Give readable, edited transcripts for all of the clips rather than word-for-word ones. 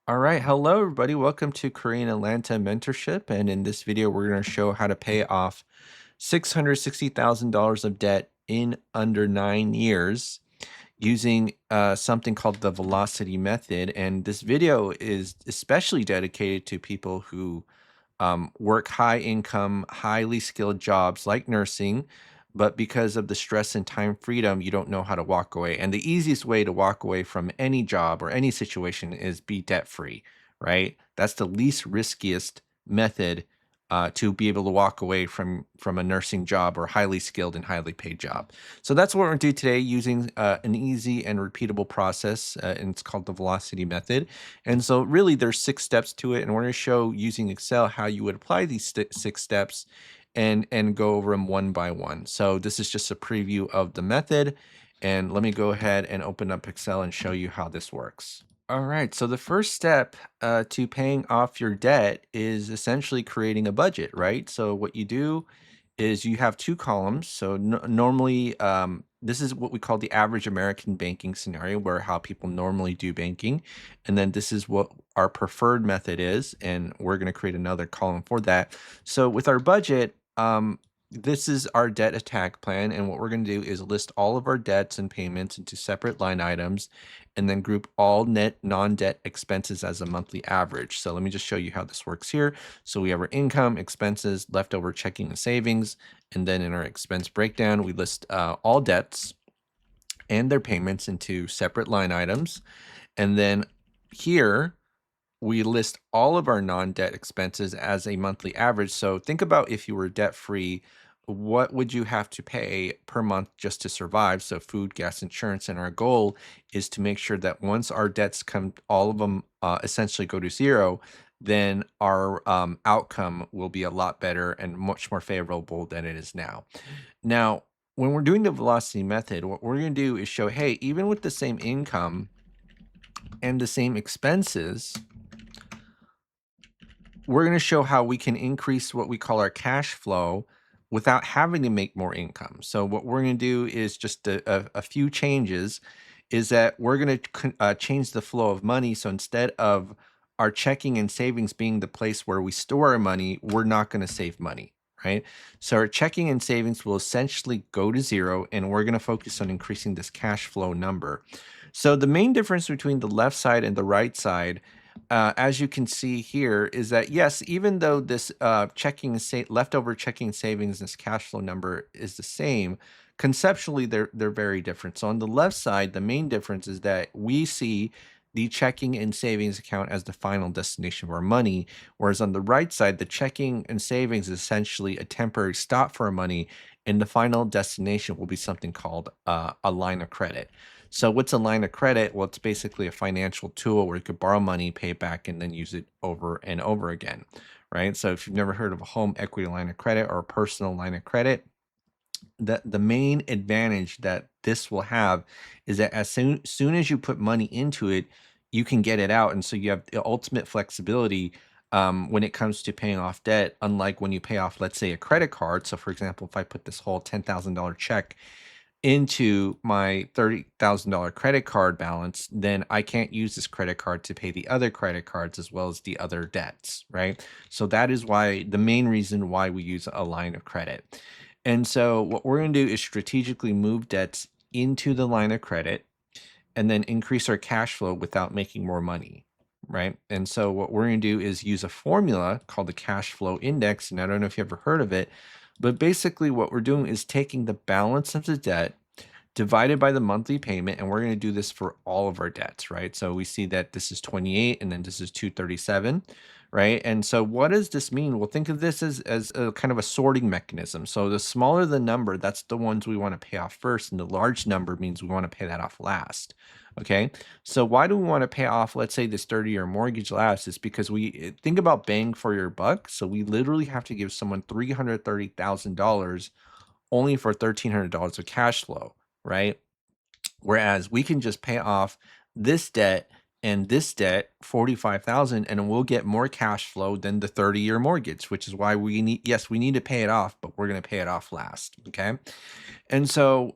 All right, hello everybody. Welcome to Korean Atlanta Mentorship. And in this video, we're going to show how to pay off $660,000 of debt in under 9 years using something called the velocity method. And this video is especially dedicated to people who work high income, highly skilled jobs like nursing, but because of the stress and time freedom, you don't know how to walk away. And the easiest way to walk away from any job or any situation is be debt free, right? That's the least riskiest method to be able to walk away from a nursing job or highly skilled and highly paid job. So that's what we're going to do today using an easy and repeatable process, and it's called the velocity method. And so really there's 6 steps to it, and we're going to show using Excel how you would apply these 6 steps and go over them one by one. So this is just a preview of the method, and let me go ahead and open up Excel and show you how this works. All right, so the first step to paying off your debt is essentially creating a budget, right? So what you do is you have 2 columns. So normally, this is what we call the average American banking scenario, where how people normally do banking. And then this is what our preferred method is. And we're going to create another column for that. So with our budget, this is our debt attack plan. And what we're going to do is list all of our debts and payments into separate line items and then group all net non-debt expenses as a monthly average. So let me just show you how this works here. So we have our income, expenses, leftover checking and savings, and then in our expense breakdown, we list all debts and their payments into separate line items. And then here, we list all of our non-debt expenses as a monthly average. So think about if you were debt-free, what would you have to pay per month just to survive? So food, gas, insurance, and our goal is to make sure that once our debts come, all of them essentially go to zero, then our outcome will be a lot better and much more favorable than it is now. Now, when we're doing the velocity method, what we're going to do is show, hey, even with the same income and the same expenses, we're going to show how we can increase what we call our cash flow without having to make more income. So what we're going to do is just a few changes is that we're going to change the flow of money. So instead of our checking and savings being the place where we store our money, we're not going to save money, right? So our checking and savings will essentially go to zero, and we're going to focus on increasing this cash flow number. So the main difference between the left side and the right side, as you can see here, is that yes, even though this leftover checking savings, this cash flow number is the same, conceptually they're very different. So on the left side, the main difference is that we see the checking and savings account as the final destination of our money, whereas on the right side, the checking and savings is essentially a temporary stop for our money, and the final destination will be something called a line of credit. So what's a line of credit? Well, it's basically a financial tool where you could borrow money, pay it back, and then use it over and over again, right? So if you've never heard of a home equity line of credit or a personal line of credit, the main advantage that this will have is that as soon as you put money into it, you can get it out. And so you have the ultimate flexibility when it comes to paying off debt, unlike when you pay off, let's say, a credit card. So for example, if I put this whole $10,000 check into my $30,000 credit card balance, then I can't use this credit card to pay the other credit cards as well as the other debts, right? So that is why the main reason why we use a line of credit. And so what we're going to do is strategically move debts into the line of credit and then increase our cash flow without making more money, right? And so what we're going to do is use a formula called the cash flow index. And I don't know if you ever heard of it, but basically what we're doing is taking the balance of the debt divided by the monthly payment, and we're going to do this for all of our debts, right? So we see that this is 28 and then this is 237, right? And so what does this mean? Well, think of this as a kind of a sorting mechanism. So the smaller the number, that's the ones we want to pay off first, and the large number means we want to pay that off last. Okay, so why do we want to pay off, let's say, this 30-year mortgage last? Is because we think about bang for your buck. So we literally have to give someone $330,000 only for $1,300 of cash flow, right? Whereas we can just pay off this debt and this debt, 45,000, and we'll get more cash flow than the 30-year mortgage, which is why we need, yes, we need to pay it off, but we're going to pay it off last. Okay. And so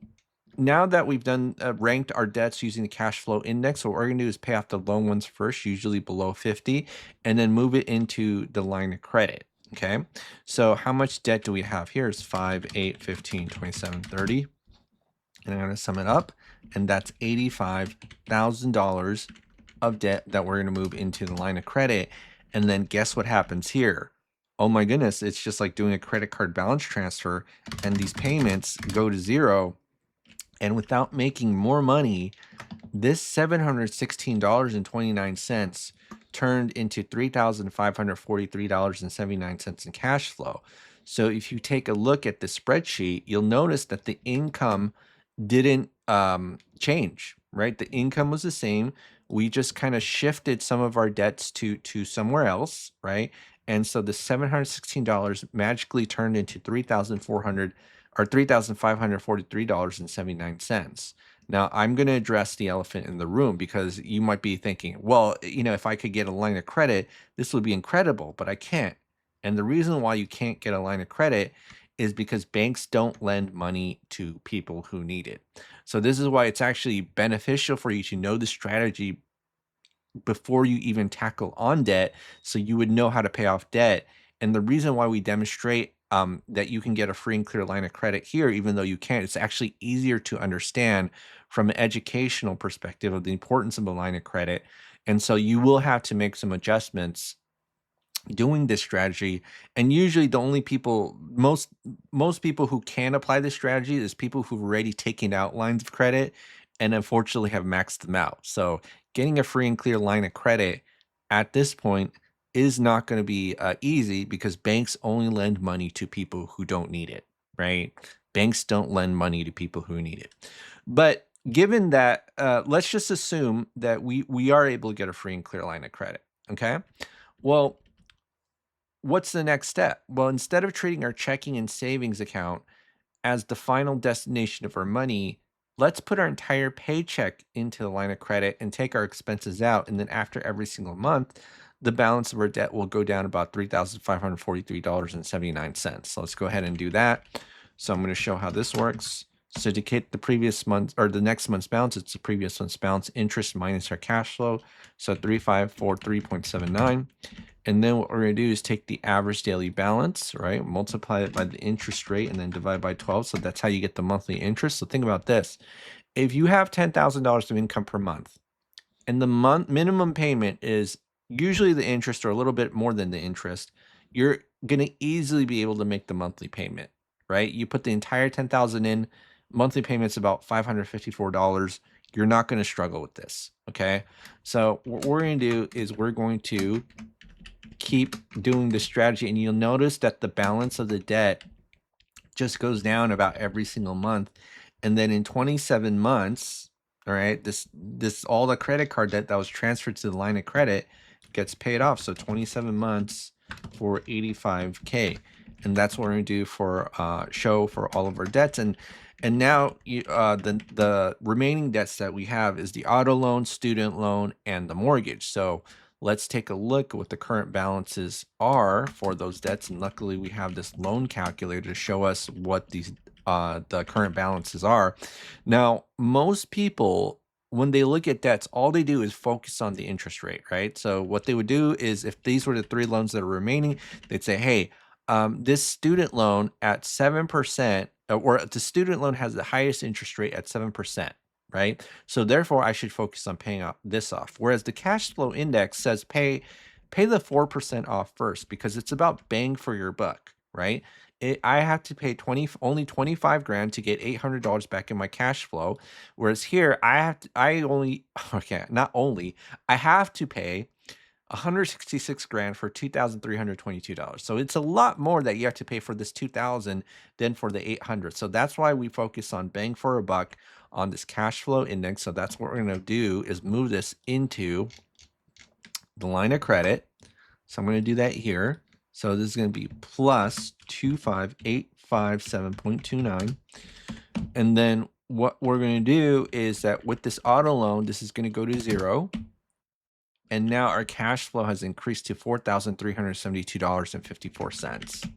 now that we've done ranked our debts using the cash flow index, what we're going to do is pay off the low ones first, usually below 50, and then move it into the line of credit. Okay, so how much debt do we have here? Is 5, 8, 15, 27, 30. And I'm going to sum it up, and that's $85,000 of debt that we're going to move into the line of credit. And then guess what happens here? Oh my goodness, it's just like doing a credit card balance transfer, and these payments go to zero. And without making more money, this $716.29 turned into $3,543.79 in cash flow. So if you take a look at the spreadsheet, you'll notice that the income didn't change, right? The income was the same. We just kind of shifted some of our debts to somewhere else, right? And so the $716 magically turned into 3,400 or $3,543.79. Now, I'm going to address the elephant in the room, because you might be thinking, well, if I could get a line of credit, this would be incredible, but I can't. And the reason why you can't get a line of credit is because banks don't lend money to people who need it. So this is why it's actually beneficial for you to know the strategy before you even tackle on debt, so you would know how to pay off debt. And the reason why we demonstrate that you can get a free and clear line of credit here, even though you can't, it's actually easier to understand from an educational perspective of the importance of a line of credit. And so you will have to make some adjustments doing this strategy. And usually the only people, most people who can apply this strategy is people who've already taken out lines of credit and unfortunately have maxed them out. So getting a free and clear line of credit at this point is not going to be easy, because banks only lend money to people who don't need it, right? Banks don't lend money to people who need it. But given that, let's just assume that we are able to get a free and clear line of credit. Okay. Well, what's the next step? Well, instead of treating our checking and savings account as the final destination of our money, let's put our entire paycheck into the line of credit and take our expenses out. And then after every single month, the balance of our debt will go down about $3,543.79. So let's go ahead and do that. So I'm going to show how this works. So to get the previous month or the next month's balance, it's the previous month's balance, interest minus our cash flow. So 3543.79. And then what we're going to do is take the average daily balance, right? Multiply it by the interest rate and then divide by 12. So that's how you get the monthly interest. So think about this. If you have $10,000 of income per month, and the minimum payment is usually the interest or a little bit more than the interest, you're going to easily be able to make the monthly payment, right? You put the entire 10,000 in, monthly payment's about $554. You're not going to struggle with this, okay? So what we're going to do is we're going to keep doing this strategy, and you'll notice that the balance of the debt just goes down about every single month. And then in 27 months, all right, this all the credit card debt that was transferred to the line of credit gets paid off. So 27 months for 85K. And that's what we're going to do for show for all of our debts. And now the remaining debts that we have is the auto loan, student loan, and the mortgage. So let's take a look at what the current balances are for those debts. And luckily we have this loan calculator to show us what these the current balances are. Now, most people, when they look at debts, all they do is focus on the interest rate, right? So what they would do is, if these were the 3 loans that are remaining, they'd say, hey, this student loan at 7%, or the student loan has the highest interest rate at 7%. Right? So therefore, I should focus on paying this off. Whereas the cash flow index says pay the 4% off first, because it's about bang for your buck, right? I have to pay only 25 grand to get $800 back in my cash flow. Whereas here, I have to pay 166 grand for $2,322. So it's a lot more that you have to pay for this 2,000 than for the 800. So that's why we focus on bang for a buck on this cash flow index. So that's what we're going to do, is move this into the line of credit. So I'm going to do that here. So this is going to be plus 25857.29. And then what we're going to do is that with this auto loan, this is going to go to 0. And now our cash flow has increased to $4,372.54.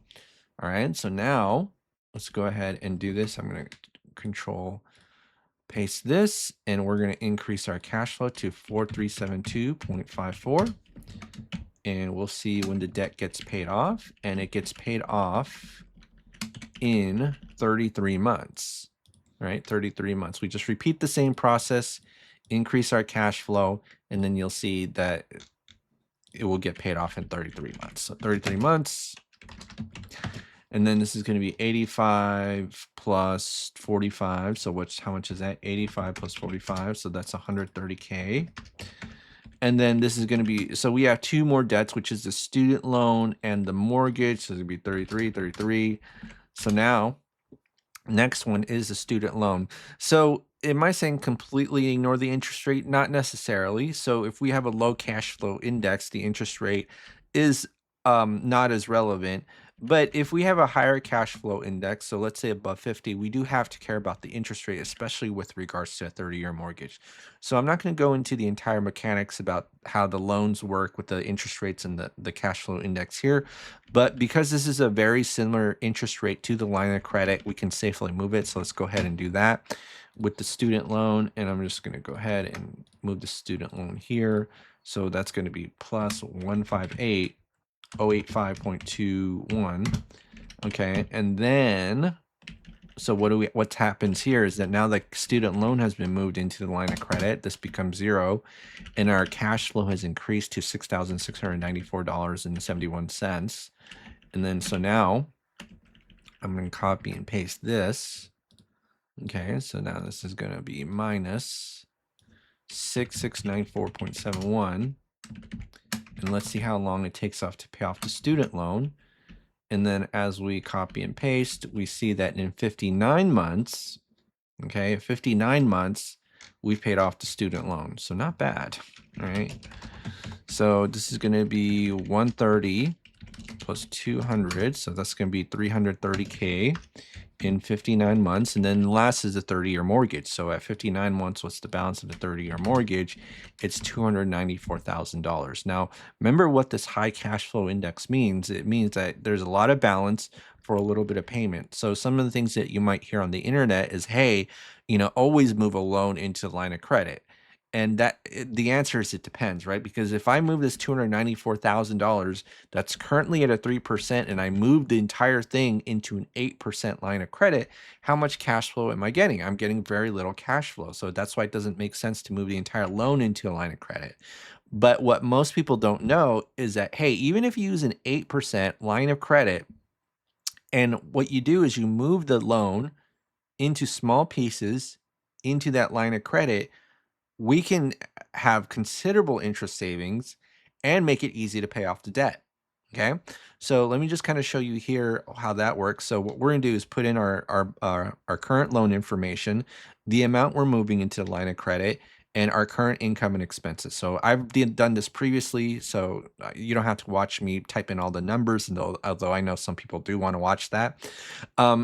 All right, so now let's go ahead and do this. I'm going to control paste this, and we're going to increase our cash flow to 4372.54. And we'll see when the debt gets paid off, and it gets paid off in 33 months, right? 33 months. We just repeat the same process, increase our cash flow, and then you'll see that it will get paid off in 33 months. So 33 months. And then this is going to be 85 plus 45. So how much is that? 85 plus 45. So that's 130K. And then this is going to be, so we have two more debts, which is the student loan and the mortgage. So it's going to be 33, 33. So now, next one is the student loan. So am I saying completely ignore the interest rate? Not necessarily. So if we have a low cash flow index, the interest rate is not as relevant. But if we have a higher cash flow index, so let's say above 50, we do have to care about the interest rate, especially with regards to a 30-year mortgage. So I'm not going to go into the entire mechanics about how the loans work with the interest rates and the cash flow index here. But because this is a very similar interest rate to the line of credit, we can safely move it. So let's go ahead and do that with the student loan. And I'm just going to go ahead and move the student loan here. So that's going to be plus 158,085.21. Okay, and then so what happens here is that now the student loan has been moved into the line of credit. This becomes 0, and our cash flow has increased to $6,694.71. And then so now I'm going to copy and paste this. Okay, so now this is going to be minus 6694.71. And let's see how long it takes off to pay off the student loan. And then as we copy and paste, we see that in 59 months, okay, 59 months, we've paid off the student loan. So not bad, all right? So this is going to be 130 plus 200. So that's going to be 330K in 59 months. And then last is a 30-year mortgage. So at 59 months, what's the balance of the 30-year mortgage? It's $294,000. Now, remember what this high cash flow index means. It means that there's a lot of balance for a little bit of payment. So some of the things that you might hear on the internet is, hey, always move a loan into the line of credit. And the answer is it depends, right? Because if I move this $294,000 that's currently at a 3% and I move the entire thing into an 8% line of credit, how much cash flow am I getting? I'm getting very little cash flow. So that's why it doesn't make sense to move the entire loan into a line of credit. But what most people don't know is that, hey, even if you use an 8% line of credit, and what you do is you move the loan into small pieces into that line of credit, we can have considerable interest savings and make it easy to pay off the debt. Okay, so let me just kind of show you here how that works. So what we're going to do is put in our current loan information, the amount we're moving into the line of credit, and our current income and expenses. So I've done this previously, so you don't have to watch me type in all the numbers, although I know some people do want to watch that.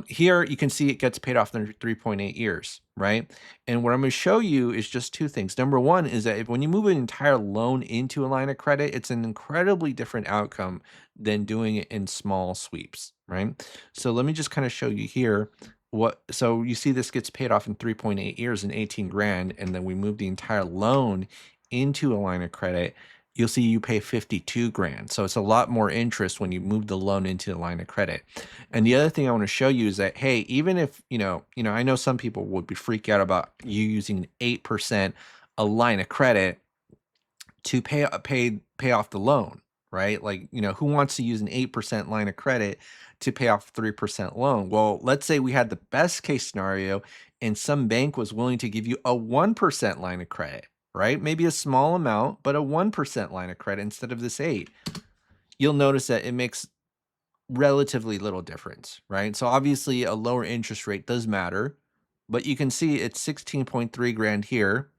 Here you can see it gets paid off in 3.8 years, right? And what I'm going to show you is just two things. Number one is that when you move an entire loan into a line of credit, it's an incredibly different outcome than doing it in small sweeps, right? So let me just kind of show you here so you see this gets paid off in 3.8 years and 18 grand, and then we move the entire loan into a line of credit. You'll see you pay 52 grand. So it's a lot more interest when you move the loan into the line of credit. And the other thing I want to show you is that, hey, even if, I know some people would be freaked out about you using 8% a line of credit to pay off the loan, right? Like, who wants to use an 8% line of credit to pay off a 3% loan? Well, let's say we had the best case scenario and some bank was willing to give you a 1% line of credit, right? Maybe a small amount, but a 1% line of credit instead of this 8. You'll notice that it makes relatively little difference, right? So obviously a lower interest rate does matter, but you can see it's 16.3 grand here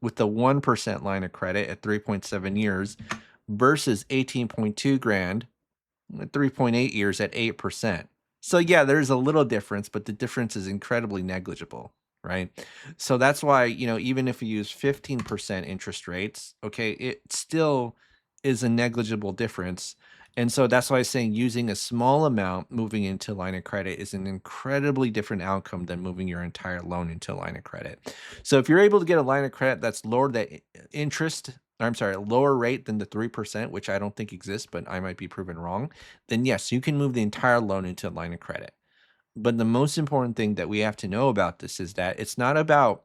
with the 1% line of credit at 3.7 years versus 18.2 grand at 3.8 years at 8%. So yeah, there's a little difference, but the difference is incredibly negligible, right? So that's why, even if you use 15% interest rates, okay, it still is a negligible difference. And so that's why I'm saying using a small amount moving into line of credit is an incredibly different outcome than moving your entire loan into a line of credit. So if you're able to get a line of credit that's lower the interest, I'm sorry, a lower rate than the 3%, which I don't think exists, but I might be proven wrong, then yes, you can move the entire loan into a line of credit. But the most important thing that we have to know about this is that it's not about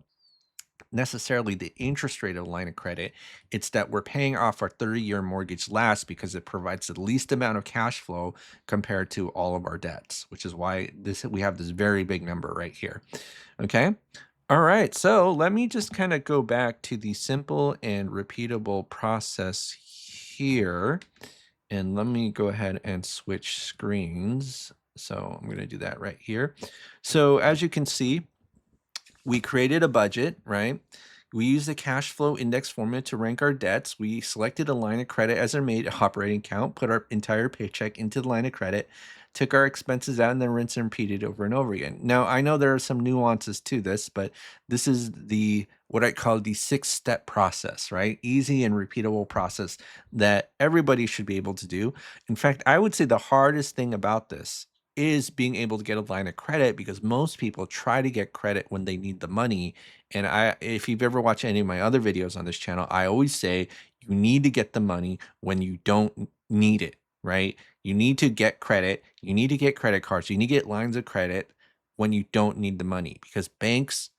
necessarily the interest rate of a line of credit. It's that we're paying off our 30-year mortgage last because it provides the least amount of cash flow compared to all of our debts, which is why we have this very big number right here. Okay. All right. So let me just kind of go back to the simple and repeatable process here. And let me go ahead and switch screens. So I'm going to do that right here. So as you can see, we created a budget, right? We used the cash flow index formula to rank our debts. We selected a line of credit as our main operating account, put our entire paycheck into the line of credit, took our expenses out, and then rinse and repeated over and over again. Now, I know there are some nuances to this, but this is what I call the 6-step process, right? Easy and repeatable process that everybody should be able to do. In fact, I would say the hardest thing about this is being able to get a line of credit, because most people try to get credit when they need the money. And if you've ever watched any of my other videos on this channel, I always say you need to get the money when you don't need it, right? You need to get credit. You need to get credit cards. You need to get lines of credit when you don't need the money, because banks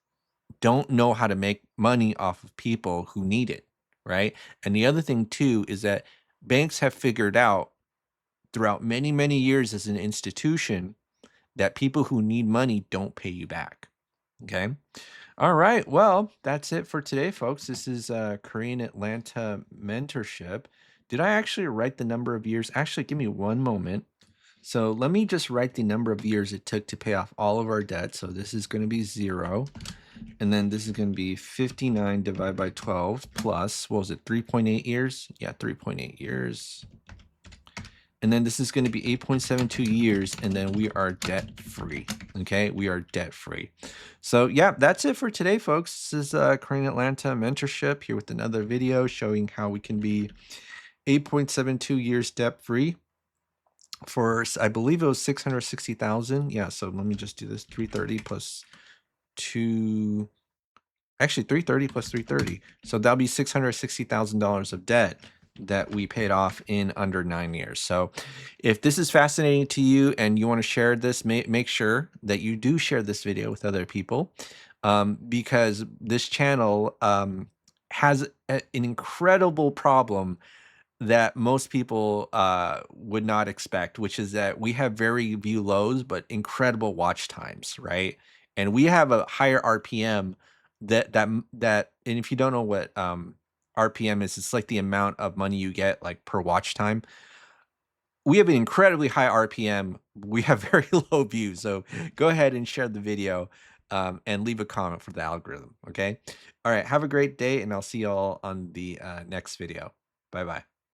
don't know how to make money off of people who need it, right? And the other thing too is that banks have figured out throughout many, many years as an institution that people who need money don't pay you back. Okay. All right. Well, that's it for today, folks. This is Korean Atlanta mentorship. Did I actually write the number of years? Actually, give me one moment. So let me just write the number of years it took to pay off all of our debt. So this is going to be 0. And then this is going to be 59 divided by 12 plus, what was it, 3.8 years? Yeah, 3.8 years. And then this is going to be 8.72 years, and then we are debt free. Okay, we are debt free. So yeah, that's it for today, folks. This is Korean Atlanta mentorship here with another video showing how we can be 8.72 years debt free for, I believe it was 660,000. Yeah, so let me just do this. 330 plus 2, actually 330 plus 330. So that'll be $660,000 of debt that we paid off in under 9 years. So if this is fascinating to you and you want to share this, make sure that you do share this video with other people, because this channel has an incredible problem that most people would not expect, which is that we have very view lows, but incredible watch times, right? And we have a higher RPM that, and if you don't know what RPM is, it's like the amount of money you get like per watch time. We have an incredibly high RPM. We have very low views. So go ahead and share the video and leave a comment for the algorithm. Okay. All right. Have a great day, and I'll see y'all on the next video. Bye bye.